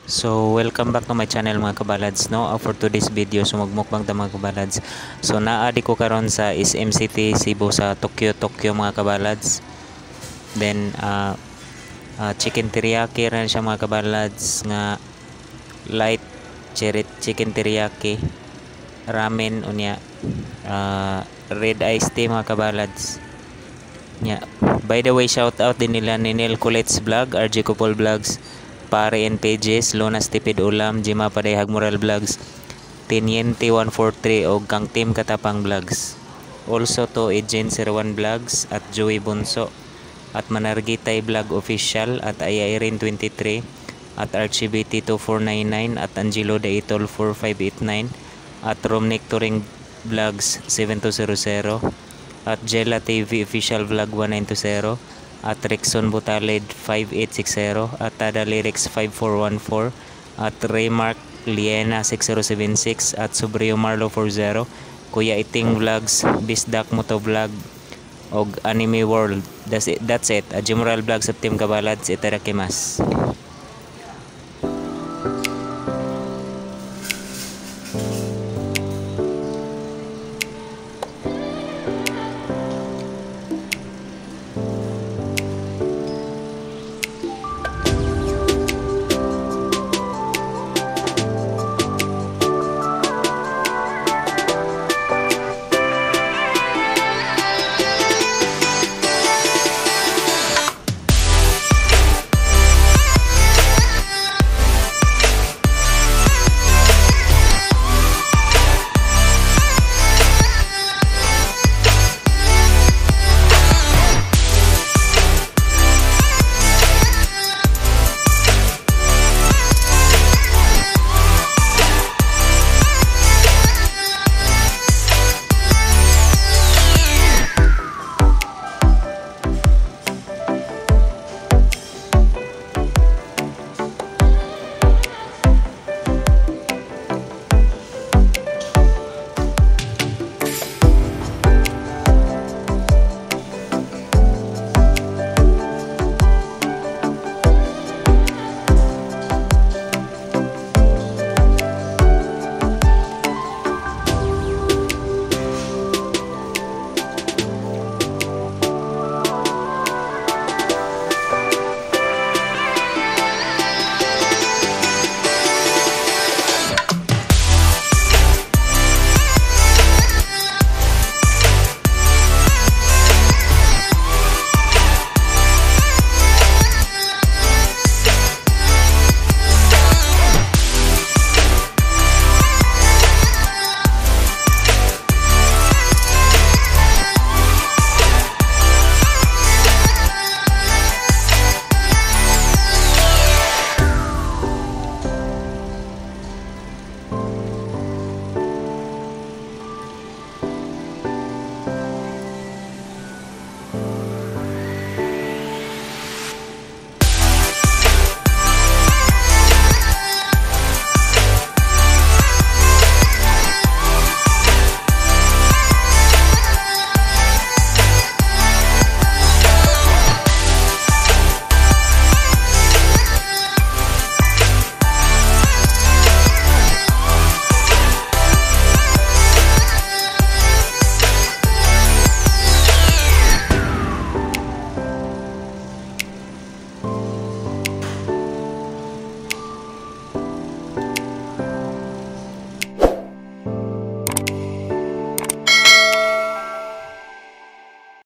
So welcome back to my channel mga kabalads no. For today's video sumugmukbang ta mga kabalads. So naadi ko karon sa SMCT Cebu sa Tokyo mga kabalads. Then chicken teriyaki ran siya mga kabalads nga light chicken teriyaki, ramen unya, red iced tea mga kabalads. Yeah. By the way, shout out din nila ni Neil Colette's Vlog, RJ Kupol Vlogs, Pare and Pages, Lonas Tipid Ulam, Jima Paday Hagmoral Vlogs, Teniente 143 o Kang Team Katapang Vlogs. Also to Agent 01 Vlogs at Joey Bunso at Manargitay Vlog Official at Ayairin 23 at RCBT 2499 at Angelo Daitol 4589 at Romnick Touring Vlogs 7200 at Jella TV Official Vlog 1920 at Rickson Butaled 5860 at Tada Lyrics 5414 at Raymark Liena 6076 at Subrio Marlo 40, Kuya Iting Vlogs, Bisdak Moto Vlog og Anime World. That's it. Jimural Vlog sa Team Kabalads. Itadakimasu.